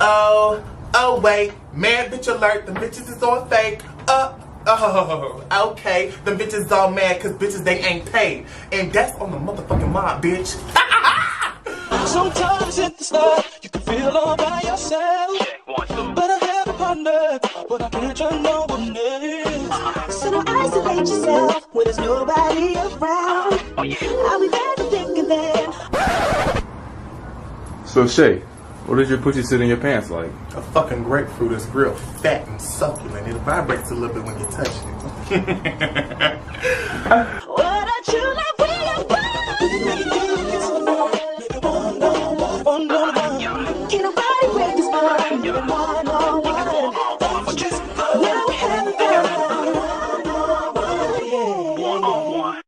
Oh wait, man, bitch alert, the bitches is all fake. Oh, okay, the bitches all mad cause bitches they ain't paid. And that's on the motherfucking mob, bitch. Sometimes at the start, you can feel all by yourself. But I have a partner, but I can't turn no one else. So don't isolate yourself when there's nobody around. I'll be there to think of them. So Shay, what does your pussy sit in your pants like? A fucking grapefruit is real fat and succulent. It vibrates a little bit when you touch it. What a true love we are born. Can't nobody break this bond. One-on-one. Just now we're having fun. One-on-one.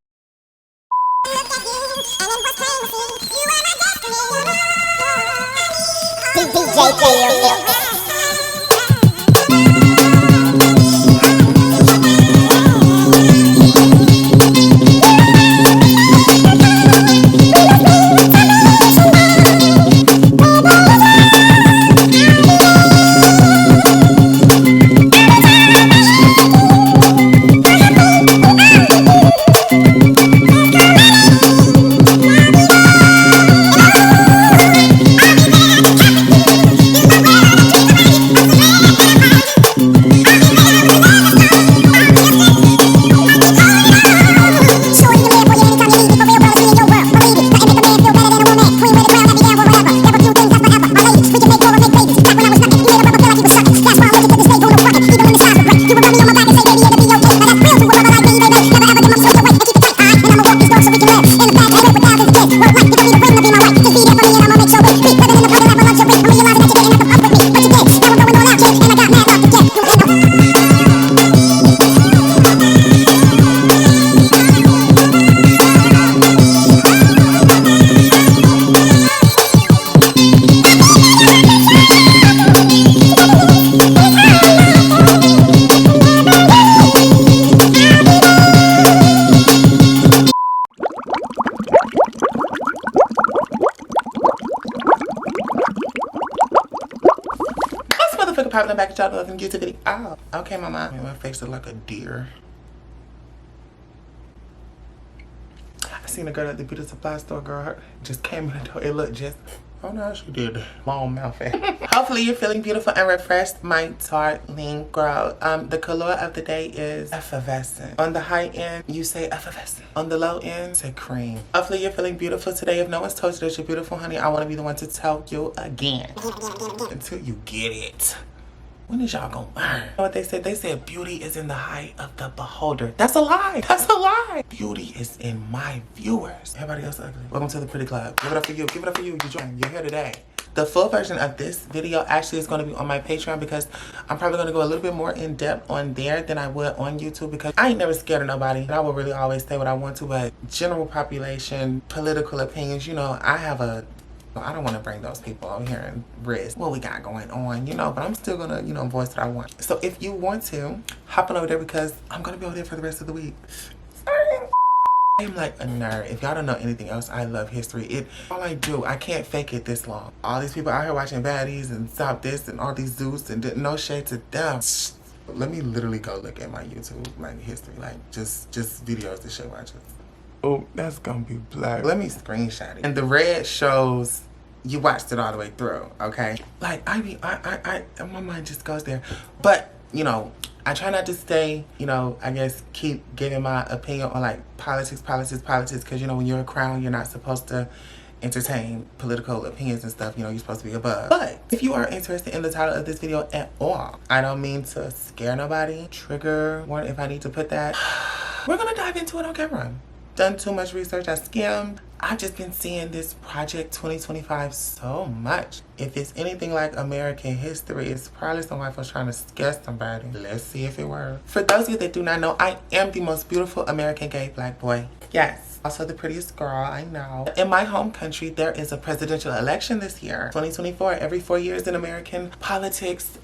Popping back at y'all loving YouTube video. Oh, okay, mama. My face look like a deer. I seen a girl at the beauty supply store, girl. Her just came in the door. It looked just, oh no, she did. Long mouth. Hopefully you're feeling beautiful and refreshed, my darling girl. The color of the day is effervescent. On the high end, you say effervescent. On the low end, say cream. Hopefully you're feeling beautiful today. If no one's told you that you're beautiful, honey, I want to be the one to tell you again. Until you get it. When is y'all gonna learn? You know what they said? They said beauty is in the eye of the beholder. That's a lie. That's a lie. Beauty is in my viewers. Everybody else ugly. Welcome to the pretty club. Give it up for you. Give it up for you. You joined. You're here today. The full version of this video actually is going to be on my Patreon because I'm probably going to go a little bit more in depth on there than I would on YouTube because I ain't never scared of nobody. And I will really always say what I want to, but general population, political opinions, you know, I don't want to bring those people over here and risk what we got going on, you know, but I'm still gonna, you know, voice what I want. So if you want to, hop on over there because I'm gonna be over there for the rest of the week. I'm like a nerd. If y'all don't know anything else, I love history. All I do, I can't fake it this long. All these people out here watching baddies and stop this and all these dudes and no shade to them. Let me literally go look at my YouTube, like history, like just videos that shit watches. Oh, that's gonna be black. Let me screenshot it. And the red shows you watched it all the way through, okay? Like, my mind just goes there. But, you know, I try not to stay, you know, I guess keep giving my opinion on like politics, because, you know, when you're a crown, you're not supposed to entertain political opinions and stuff, you know, you're supposed to be above. But if you are interested in the title of this video at all, I don't mean to scare nobody, trigger, warn if I need to put that. We're gonna dive into it on camera. Done too much research, I skimmed. I've just been seeing this Project 2025 so much. If it's anything like American history, it's probably some white folks trying to scare somebody. Let's see if it works. For those of you that do not know, I am the most beautiful American gay black boy. Yes, also the prettiest girl, I know. In my home country, there is a presidential election this year, 2024. Every 4 years in American politics,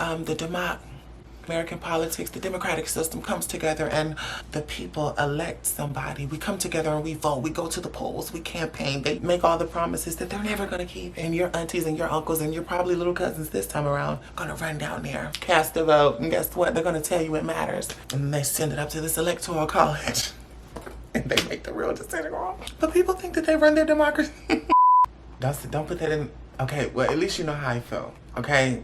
American politics, the democratic system comes together and the people elect somebody. We come together and we vote. We go to the polls. We campaign. They make all the promises that they're never going to keep. And your aunties and your uncles and your probably little cousins this time around going to run down there, cast a vote. And guess what? They're going to tell you it matters. And then they send it up to this electoral college. And they make the real decision wrong. But people think that they run their democracy. Don't put that in. Okay, well, at least you know how I feel. Okay,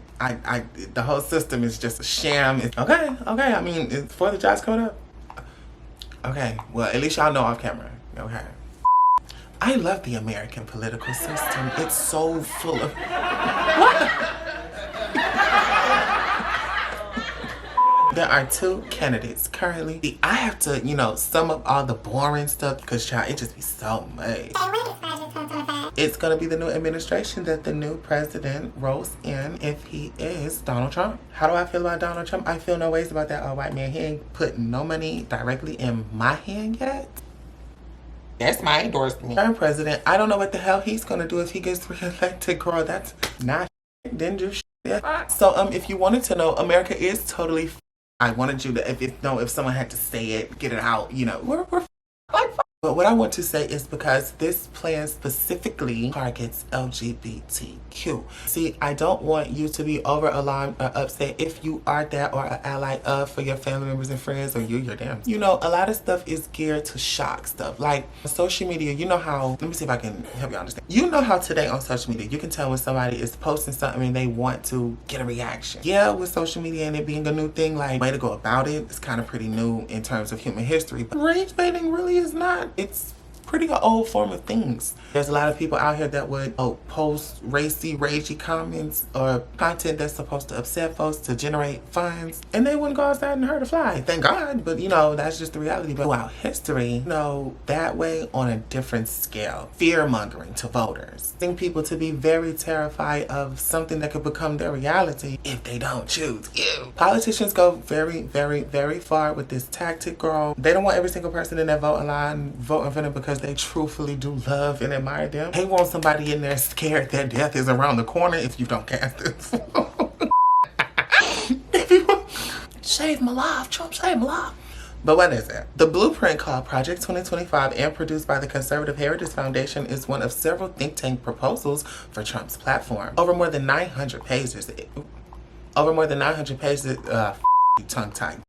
the whole system is just a sham. Okay, I mean, it's 4th of July's coming up. Okay, well, at least y'all know off camera. Okay. I love the American political system. It's so full of... What? There are 2 candidates currently. I have to, you know, sum up all the boring stuff because, child, it just be so much. It's going to be the new administration that the new president rolls in if he is Donald Trump. How do I feel about Donald Trump? I feel no ways about that old white man. He ain't put no money directly in my hand yet. That's my endorsement. Current president, I don't know what the hell he's going to do if he gets reelected, girl. That's not didn't do shit. So, if you wanted to know, America is totally I wanted you to, if someone had to say it, get it out, you know, we're like. But what I want to say is because this plan specifically targets LGBTQ. See, I don't want you to be over alarmed or upset if you are that or an ally of for your family members and friends or you're damn. You know, a lot of stuff is geared to shock stuff. Like social media, you know how, let me see if I can help you understand. You know how today on social media, you can tell when somebody is posting something and they want to get a reaction. Yeah, with social media and it being a new thing, like way to go about it, it's kind of pretty new in terms of human history. But rage baiting really is not. It's pretty old form of things. There's a lot of people out here that would post racy, ragey comments or content that's supposed to upset folks to generate funds, and they wouldn't go outside and hurt a fly. Thank God, but you know, that's just the reality. But throughout history, you know, that way on a different scale, fear-mongering to voters, getting people to be very terrified of something that could become their reality if they don't choose you. Politicians go very, very, very far with this tactic, girl. They don't want every single person in that voting line voting for them because they truthfully do love and admire them. They want somebody in there scared that death is around the corner if you don't cast this. Save my life, Trump, save my life. But what is it? The blueprint called Project 2025 and produced by the Conservative Heritage Foundation is one of several think tank proposals for Trump's platform. Over more than 900 pages. Tongue-tied.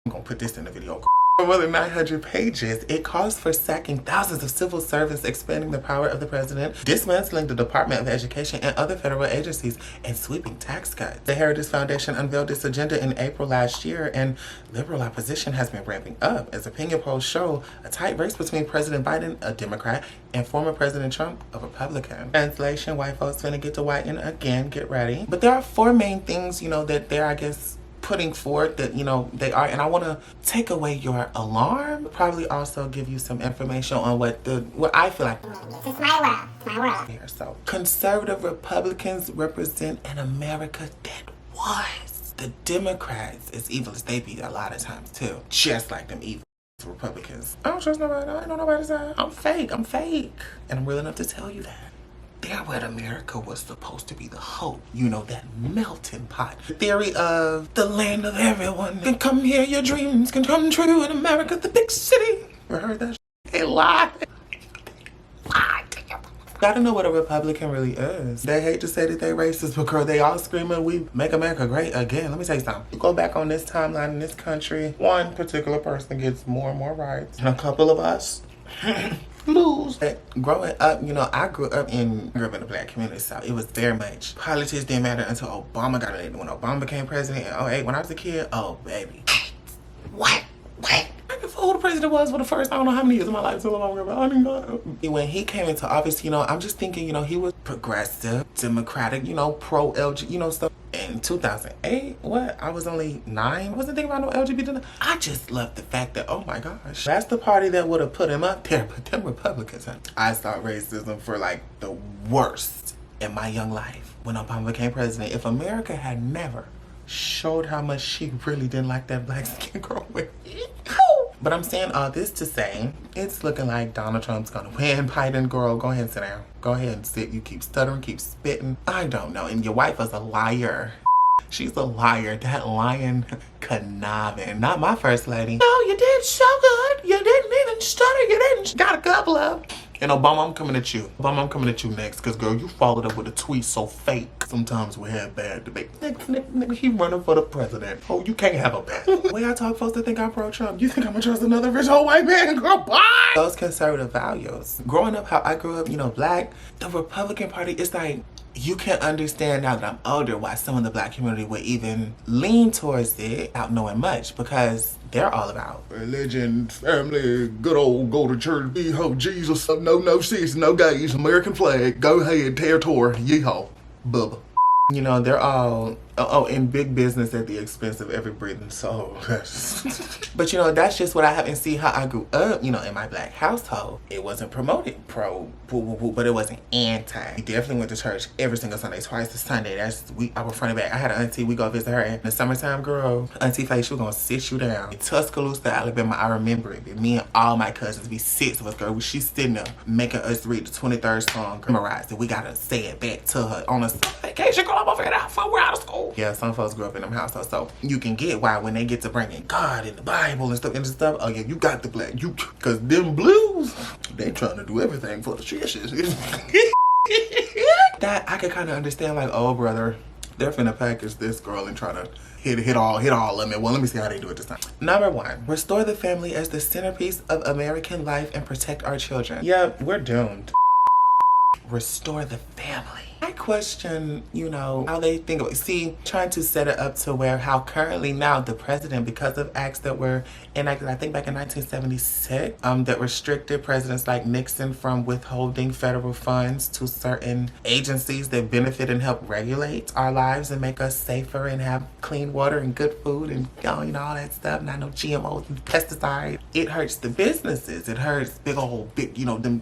I'm gonna put this in the video. More than 900 pages. It calls for sacking thousands of civil servants, expanding the power of the president, dismantling the Department of Education and other federal agencies, and sweeping tax cuts. The Heritage Foundation unveiled this agenda in April last year, and liberal opposition has been ramping up as opinion polls show a tight race between President Biden, a Democrat, and former President Trump, a Republican. Translation, white folks finna get to whiten again, get ready. But there are 4 main things, you know, that they're, I guess, putting forward that, you know, they are, and I want to take away your alarm, probably also give you some information on what I feel like. This is my world, Here, so conservative Republicans represent an America that was. The Democrats, as evil as they be a lot of times too, just like them evil Republicans. I don't trust nobody. I don't know nobody's side. I'm fake, and I'm real enough to tell you that. They're what America was supposed to be, the hope. You know, that melting pot. The theory of the land of everyone can come here, your dreams can come true in America, the big city. You heard that? They lie. Gotta know what a Republican really is. They hate to say that they racist because they all screaming, we make America great again. Let me tell you something. You go back on this timeline in this country, one particular person gets more and more rights, and a couple of us lose. Growing up, you know, I grew up in the black community, so it was very much politics didn't matter until Obama got elected. When Obama became president in 2008, when I was a kid, oh baby. What? I can who the president was for the first, I don't know how many years of my life, so long ago. I didn't know. When he came into office, you know, I'm just thinking, you know, he was progressive, democratic, you know, pro-LG, you know, stuff. In 2008, what? I was only 9. I wasn't thinking about no LGBT. I just love the fact that, oh my gosh, that's the party that would have put him up there, but them Republicans, I saw racism for like the worst in my young life when Obama became president. If America had never showed how much she really didn't like that black skin girl with but I'm saying all this to say, it's looking like Donald Trump's gonna win. Biden, girl, go ahead and sit down. Go ahead and sit. You keep stuttering, keep spitting. I don't know. And your wife is a liar. She's a liar. That lying conniving. Not my first lady. No, you did so good. You didn't even stutter. You didn't. Got a couple of. And Obama, I'm coming at you. Obama, I'm coming at you next. Because, girl, you followed up with a tweet so fake. Sometimes we have bad debate. Nigga, he running for the president. Oh, you can't have a bad. The way I talk, folks that think I'm pro-Trump. You think I'm gonna trust another rich old white man? Girl, bye! Those conservative values. Growing up how I grew up, you know, black, the Republican Party, it's like, you can understand now that I'm older why some of the black community would even lean towards it without knowing much, because they're all about religion, family, good old go to church, yeehaw, Jesus, no sis, no gays, American flag, go ahead, territory, yeehaw, bubba. You know, they're all, in big business at the expense of every breathing soul. But, you know, that's just what I have and see how I grew up, you know, in my black household. It wasn't promoted but it wasn't anti. We definitely went to church every single Sunday, twice a Sunday. I was front and back. I had an auntie, we go visit her in the summertime, girl. Auntie Faye, she was gonna sit you down. In Tuscaloosa, Alabama, I remember it. Me and all my cousins, we 6 of us, girl. She's sitting there making us read the 23rd song, memorized it. We gotta say it back to her on a vacation, girl. I'm over here out, we're out of school. Yeah, some folks grew up in them households, so you can get why when they get to bringing God and the Bible and stuff, oh yeah, you got the black, cause them blues, they trying to do everything for the churches. That I can kind of understand, like, oh brother, they're finna package this girl and try to hit all of them. Well, let me see how they do it this time. Number 1, restore the family as the centerpiece of American life and protect our children. Yeah, we're doomed. Restore the family. I question, you know, how they think of it. See, trying to set it up to where how currently now the president, because of acts that were enacted, I think back in 1976, that restricted presidents like Nixon from withholding federal funds to certain agencies that benefit and help regulate our lives and make us safer and have clean water and good food and, you know, all that stuff. Not no GMOs and pesticides. It hurts the businesses. It hurts big, you know, them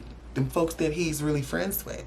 folks that he's really friends with.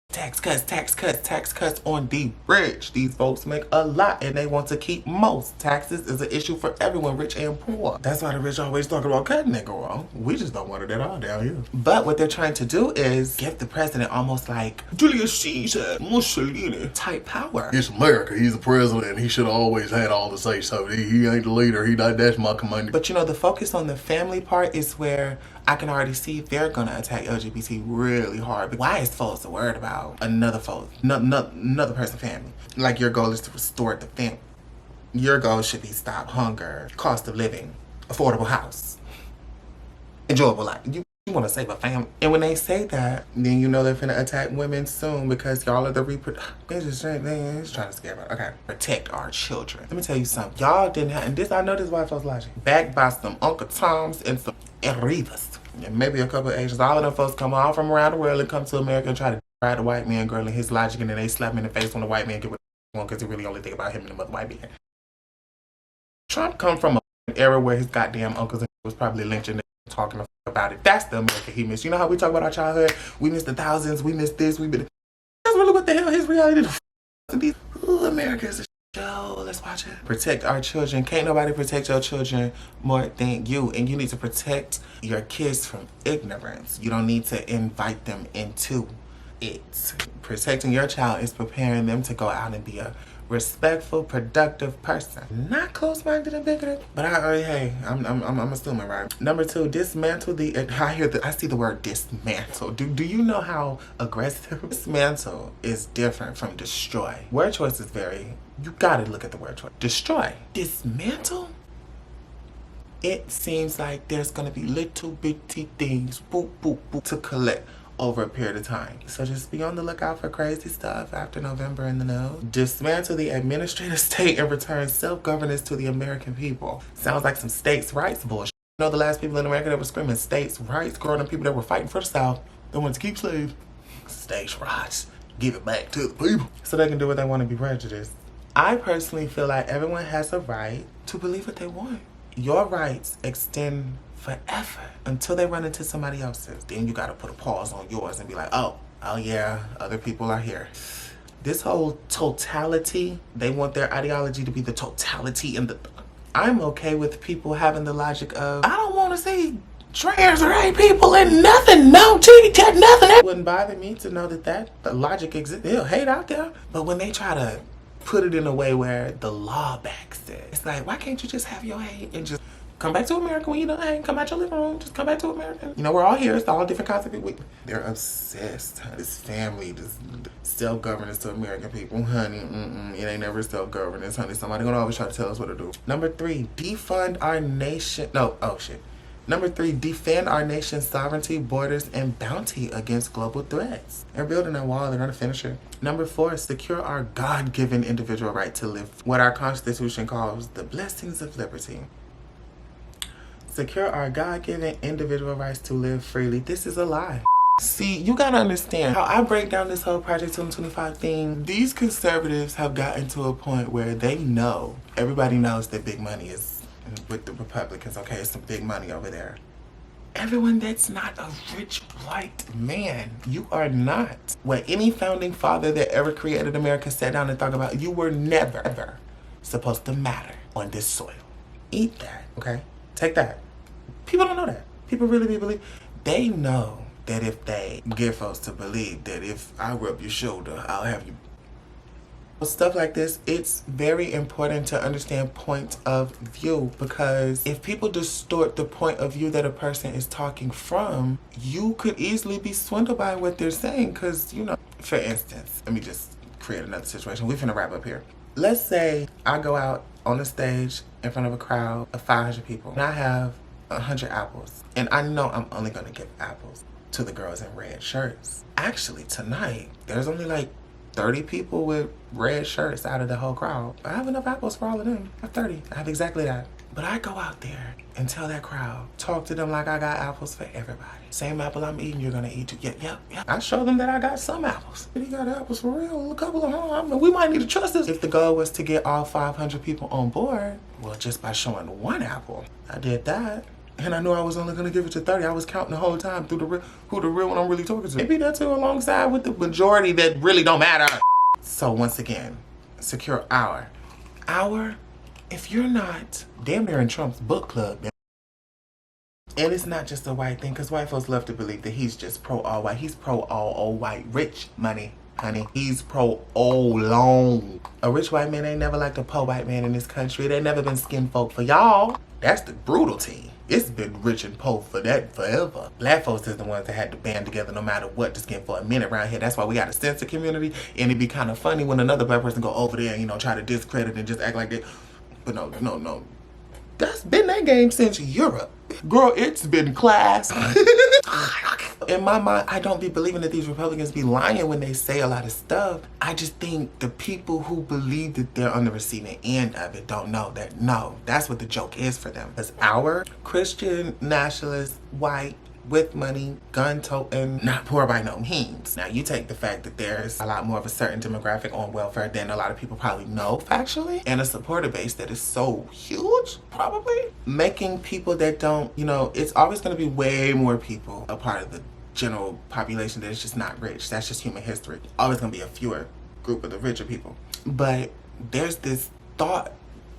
Tax cuts on the rich. These folks make a lot and they want to keep most. Taxes is an issue for everyone, rich and poor. That's why the rich always talking about cutting it, girl. We just don't want it at all down here. But what they're trying to do is give the president almost like Julius Caesar, Mussolini type power. It's America. He's the president. He should have always had all the say so. He ain't the leader. That's my commander. But you know, the focus on the family part is where I can already see they're gonna attack LGBT really hard. But why is folks worried about another person's family? Like, your goal is to restore the family. Your goal should be stop hunger, cost of living, affordable house, enjoyable life. You want to save a family. And when they say that, then you know they're finna attack women soon because y'all are the they're just trying to scare me. Okay. Protect our children. Let me tell you something. Y'all didn't have, and this, I know this is why folks logic. Backed by some Uncle Toms and some Arrivas. And maybe a couple of Asians. All of them folks come all from around the world and come to America and try to ride the white man, girl, and his logic, and then they slap him in the face when the white man get what they want because they really only think about him and the mother white man. Trump come from an era where his goddamn uncles was probably lynching talking about it. That's the America he missed. You know how we talk about our childhood? We missed the thousands. We missed this. That's really what the hell his reality is. Ooh, America is a show. Let's watch it. Protect our children. Can't nobody protect your children more than you. And you need to protect your kids from ignorance. You don't need to invite them into it. Protecting your child is preparing them to go out and be a respectful, productive person. Not close-minded and bigoted, but I'm assuming, right? Number 2, dismantle I see the word dismantle. Do you know how aggressive? Dismantle is different from destroy. Word choice is you gotta look at the word choice. Destroy. Dismantle? It seems like there's gonna be little bitty things, boop, boop, boop, to collect over a period of time. So just be on the lookout for crazy stuff after November in the news. Dismantle the administrative state and return self-governance to the American people. Sounds like some states' rights bullshit. You know, the last people in America that were screaming states' rights, growing up people that were fighting for the South, they wanted to keep slaves. States' rights. Give it back to the people. So they can do what they want to be prejudiced. I personally feel like everyone has a right to believe what they want. Your rights extend forever until they run into somebody else's. Then you gotta put a pause on yours and be like, oh yeah, other people are here. This whole totality, they want their ideology to be the totality, and I'm okay with people having the logic of, I don't want to see trans or gay people and nothing, no titty tat, nothing. It wouldn't bother me to know that the logic exists. They'll hate out there. But when they try to put it in a way where the law backs it. It's like, why can't you just have your hate and just come back to America when you done? Hey, come out your living room. Just come back to America. You know, we're all here. It's all different kinds of people. They're obsessed. This family, this self-governance to American people. Honey, it ain't never self-governance, honey. Somebody gonna always try to tell us what to do. Number 3, defund our nation. No, oh shit. Number 3, defend our nation's sovereignty, borders, and bounty against global threats. They're building a wall. They're gonna finish it. Number 4, secure our God-given individual right to live what our Constitution calls the blessings of liberty. Secure our God-given individual rights to live freely. This is a lie. See, you gotta understand how I break down this whole Project 2025 thing. These conservatives have gotten to a point where they know, everybody knows that big money is with the Republicans. Okay, it's some big money over there. Everyone that's not a rich white man, you are not. What any founding father that ever created America sat down and thought about, you were never, ever supposed to matter on this soil. Eat that, okay? Take that. People don't know that. People really believe. They know that if they get folks to believe that if I rub your shoulder, I'll have you. Stuff like this, it's very important to understand point of view, because if people distort the point of view that a person is talking from, you could easily be swindled by what they're saying. Because, you know, for instance, let me just create another situation. We're finna wrap up here. Let's say I go out on the stage in front of a crowd of 500 people and I have 100 apples, and I know I'm only gonna give apples to the girls in red shirts. Actually, tonight, there's only like 30 people with red shirts out of the whole crowd. I have enough apples for all of them. I have 30. I have exactly that. But I go out there and tell that crowd, talk to them like I got apples for everybody. Same apple I'm eating, you're gonna eat too. Yep. I show them that I got some apples. He got apples for real, a couple of them. I mean, we might need to trust this. If the goal was to get all 500 people on board, well, just by showing one apple, I did that. And I knew I was only gonna give it to 30. I was counting the whole time through who the real one I'm really talking to. Maybe that's alongside with the majority that really don't matter. So once again, secure our. If you're not, damn near in Trump's book club. And it's not just a white thing, because white folks love to believe that he's just pro all white. He's pro all old white rich money, honey. He's pro all long. A rich white man ain't never liked a poor white man in this country. They never been skin folk for y'all. That's the brutality. It's been rich and poor for that forever. Black folks is the ones that had to band together no matter what to skin for a minute around here. That's why we got a sense of community, and it'd be kind of funny when another black person go over there and, you know, try to discredit and just act like that. But no. That's been that game since Europe. Girl, it's been class. In my mind, I don't be believing that these Republicans be lying when they say a lot of stuff. I just think the people who believe that they're on the receiving end of it don't know that, no, that's what the joke is for them. Because our Christian nationalist, white, with money, gun-toting, not poor by no means. Now, you take the fact that there's a lot more of a certain demographic on welfare than a lot of people probably know factually, and a supporter base that is so huge, probably. Making people that don't, you know, it's always going to be way more people a part of the general population that is just not rich. That's just human history. Always going to be a fewer group of the richer people. But there's this thought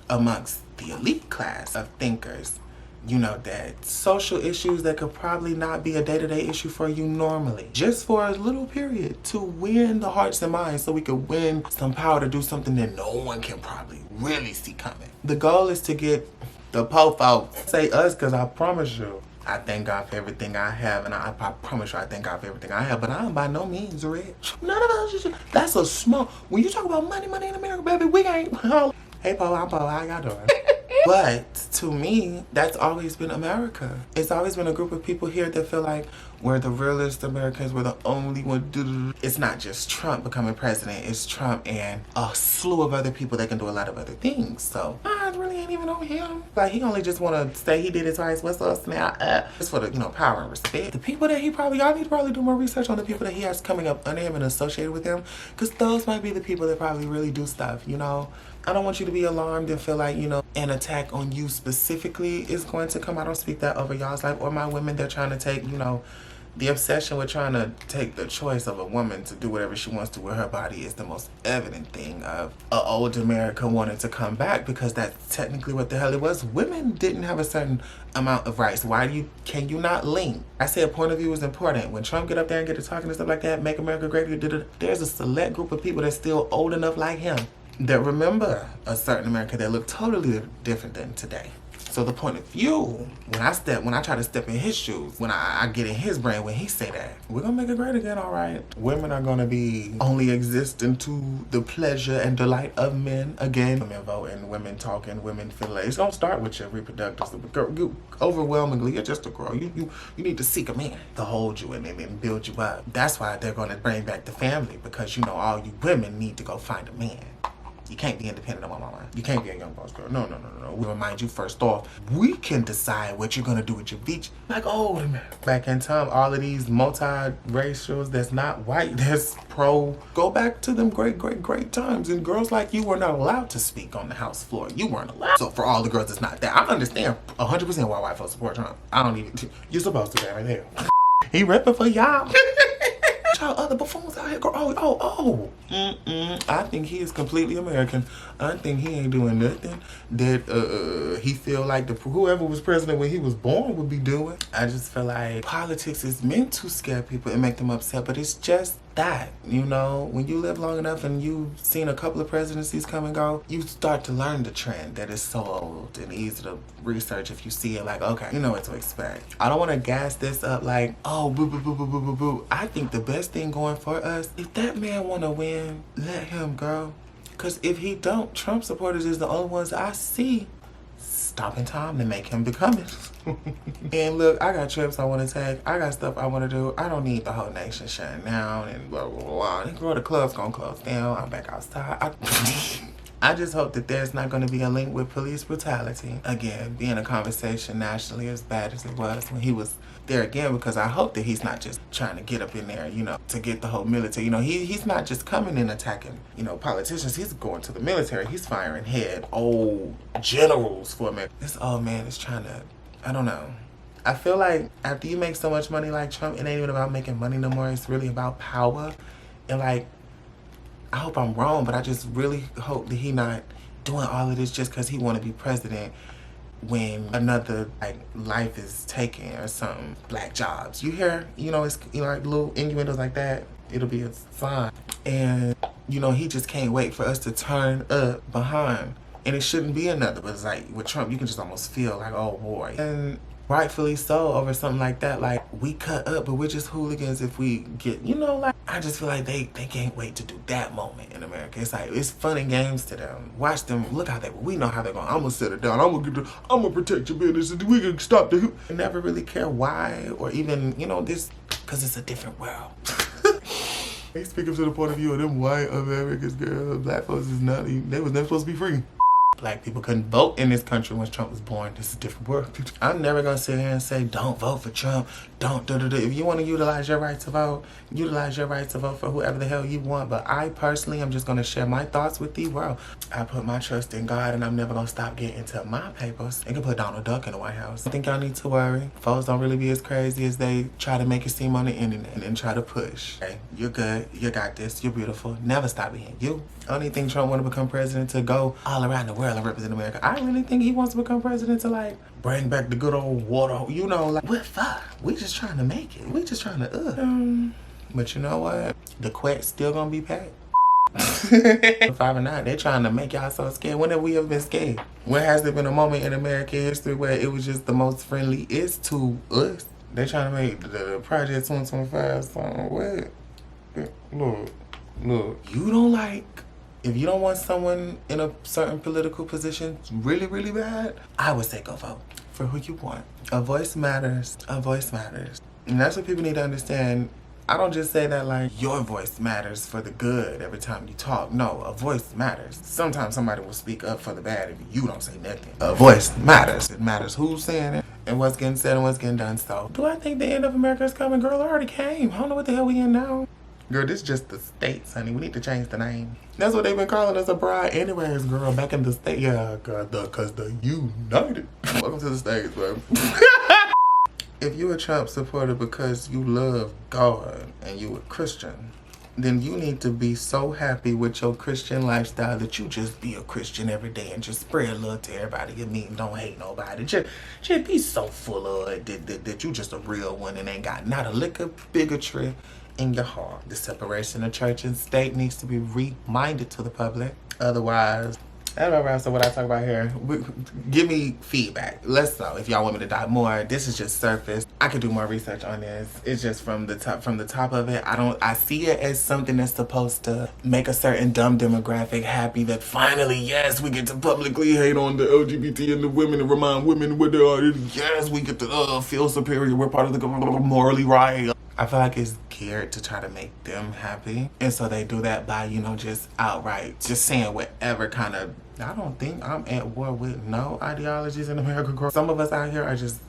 amongst the elite class of thinkers, you know, that social issues that could probably not be a day-to-day issue for you normally, just for a little period, to win the hearts and minds so we could win some power to do something that no one can probably really see coming. The goal is to get the po folks, say us, because I promise you, I thank God for everything I have, and I promise you I thank God for everything I have, but I am by no means rich. None of us, that's a small, when you talk about money in America, baby, we ain't, hey Po, I'm Po, how y'all doing? But to me, that's always been America. It's always been a group of people here that feel like we're the realest Americans, we're the only one. It's not just Trump becoming president, it's Trump and a slew of other people that can do a lot of other things. So I really ain't even on him. Like, he only just want to say he did it twice. What's us now? Just for the, you know, power and respect. The people that y'all need to probably do more research on the people that he has coming up under him and associated with him, because those might be the people that probably really do stuff, you know. I don't want you to be alarmed and feel like, you know, an attack on you specifically is going to come. I don't speak that over y'all's life or my women. They're trying to take, you know, the obsession with trying to take the choice of a woman to do whatever she wants to with her body is the most evident thing of old America wanting to come back, because that's technically what the hell it was. Women didn't have a certain amount of rights. Can you not link? I said point of view is important. When Trump get up there and get to talking and stuff like that, make America great again, there's a select group of people that's still old enough like him that remember a certain America that looked totally different than today. So the point of view, when I try to step in his shoes, when I get in his brain when he say that, we're gonna make it great again, all right? Women are gonna be only existing to the pleasure and delight of men again. Women voting, women talking, women feeling like it's gonna start with your reproductive. Girl, you overwhelmingly, you're just a girl. You need to seek a man to hold you and build you up. That's why they're gonna bring back the family, because you know all you women need to go find a man. You can't be independent of my mama. You can't be a young boss girl. No. We remind you first off, we can decide what you're gonna do with your beach. Like, oh, man. Back in time, all of these multi-racials that's not white, that's pro, go back to them great times. And girls like you were not allowed to speak on the house floor. You weren't allowed. So for all the girls that's not that, I understand 100% why white folks support Trump. I don't even, you're supposed to be right there. He repping for y'all. Other buffoons out here, girl. I think he is completely American. I think he ain't doing nothing that he feel like whoever was president when he was born would be doing. I just feel like politics is meant to scare people and make them upset, but it's just that, you know, when you live long enough and you've seen a couple of presidencies come and go, you start to learn the trend that is so old and easy to research. If you see it, like, okay, you know what to expect. I don't want to gas this up like, oh, boo, boo, boo, boo, boo, boo, boo. I think the best thing going for us, if that man want to win, let him go. Because if he don't, Trump supporters is the only ones I see stopping time to make him become it. And look, I got trips I want to take. I got stuff I want to do. I don't need the whole nation shutting down and blah, blah, blah. And girl, the club's going to close down. I'm back outside. I just hope that there's not going to be a link with police brutality again, being a conversation nationally as bad as it was when he was there again, because I hope that he's not just trying to get up in there, you know, to get the whole military. You know, he's not just coming and attacking, you know, politicians. He's going to the military. He's firing head old generals for America. This old man is trying to, I don't know. I feel like after you make so much money like Trump, it ain't even about making money no more. It's really about power. And like, I hope I'm wrong, but I just really hope that he not doing all of this just because he want to be president when another like life is taken or something. Black jobs, you hear, you know, it's, you know, like little innuendos like that, it'll be a sign. And you know, he just can't wait for us to turn up behind, and it shouldn't be another, but it's like with Trump you can just almost feel like, oh boy. And rightfully so, over something like that. Like, we cut up, but we're just hooligans if we get, you know, like, I just feel like they can't wait to do that moment in America. It's like, it's fun and games to them. Watch them, look how we know how they're going. I'm gonna sit it down, I'm gonna protect your business, and we can stop the I never really care why, or even, you know, this, because it's a different world. They speak up to the point of view of them white Americans, girl. Black folks is not, they was never supposed to be free. Black people couldn't vote in this country when Trump was born. This is a different world. I'm never gonna sit here and say, don't vote for Trump. Don't do. If you want to utilize your right to vote, utilize your right to vote for whoever the hell you want. But I personally am just gonna share my thoughts with the world. I put my trust in God, and I'm never gonna stop getting into my papers. They can put Donald Duck in the White House. I think y'all need to worry. Folks don't really be as crazy as they try to make it seem on the internet and try to push. Okay, you're good. You got this. You're beautiful. Never stop being you. I don't even think Trump want to become president to go all around the world and represent America. I really think he wants to become president to like bring back the good old water. You know, like, what fuck? We just trying to make it. We just trying to But you know what? The quet's still gonna be packed. 5 and 9, they're trying to make y'all so scared. When have we ever been scared? When has there been a moment in American history where it was just the most friendly is to us? They're trying to make the Project 2025 something. What? Look. You don't like, if you don't want someone in a certain political position really, really bad, I would say go vote for who you want. A voice matters. A voice matters. And that's what people need to understand. I don't just say that like your voice matters for the good every time you talk. No, a voice matters. Sometimes somebody will speak up for the bad if you don't say nothing. A voice matters. It matters who's saying it and what's getting said and what's getting done. So, do I think the end of America is coming? Girl, it already came. I don't know what the hell we in now. Girl, this is just the States, honey. We need to change the name. That's what they've been calling us abroad anyways, girl. Back in the States. Yeah, girl, because the United. Welcome to the States, baby. If you're a Trump supporter because you love God and you're a Christian, then you need to be so happy with your Christian lifestyle that you just be a Christian every day and just spread love to everybody you meet and don't hate nobody. Just be so full of it that you just a real one and ain't got not a lick of bigotry in your heart. The separation of church and state needs to be reminded to the public. Otherwise, I don't know, Ralph, so what I talk about here. Give me feedback. Let's know if y'all want me to dive more. This is just surface. I could do more research on this. It's just from the top of it. I see it as something that's supposed to make a certain dumb demographic happy that finally, yes, we get to publicly hate on the LGBT and the women and remind women what they are. Yes, we get to feel superior. We're part of the morally right. I feel like it's geared to try to make them happy. And so they do that by, you know, just outright, just saying whatever kind of, I don't think I'm at war with no ideologies in America, girl. Some of us out here are just,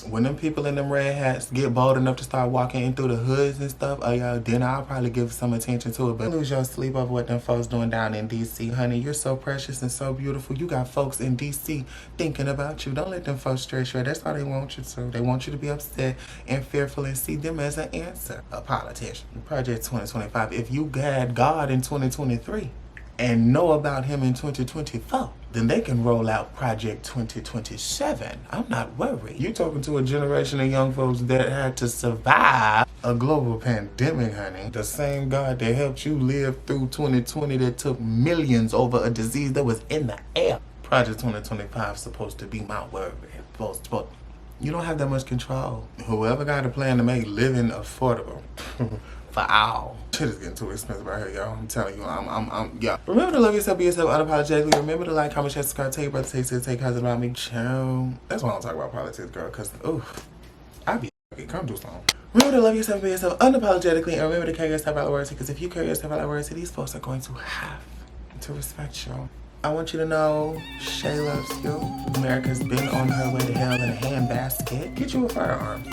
when them people in them red hats get bold enough to start walking in through the hoods and stuff, oh yeah, then I'll probably give some attention to it. But lose your sleep over what them folks doing down in DC. Honey, you're so precious and so beautiful. You got folks in DC thinking about you. Don't let them folks stress you. That's all they want you to. They want you to be upset and fearful and see them as an answer. A politician. Project 2025. If you had God in 2023 and know about him in 2024, then they can roll out Project 2027. I'm not worried. You're talking to a generation of young folks that had to survive a global pandemic, honey. The same God that helped you live through 2020 that took millions over a disease that was in the air. Project 2025 is supposed to be my worry. But you don't have that much control. Whoever got a plan to make living affordable for all. Shit is getting too expensive out here, y'all. I'm telling you, yeah. Remember to love yourself, be yourself unapologetically. Remember to like, comment, share, subscribe, tell your brother, take cousins about me. Ciao. That's why I don't talk about politics, girl, because, oof, I be fucking come do something. Remember to love yourself, be yourself unapologetically, and remember to carry yourself out of words, because if you carry yourself out of words, these folks are going to have to respect you. I want you to know Shay loves you. America's been on her way to hell in a handbasket. Get you a firearm.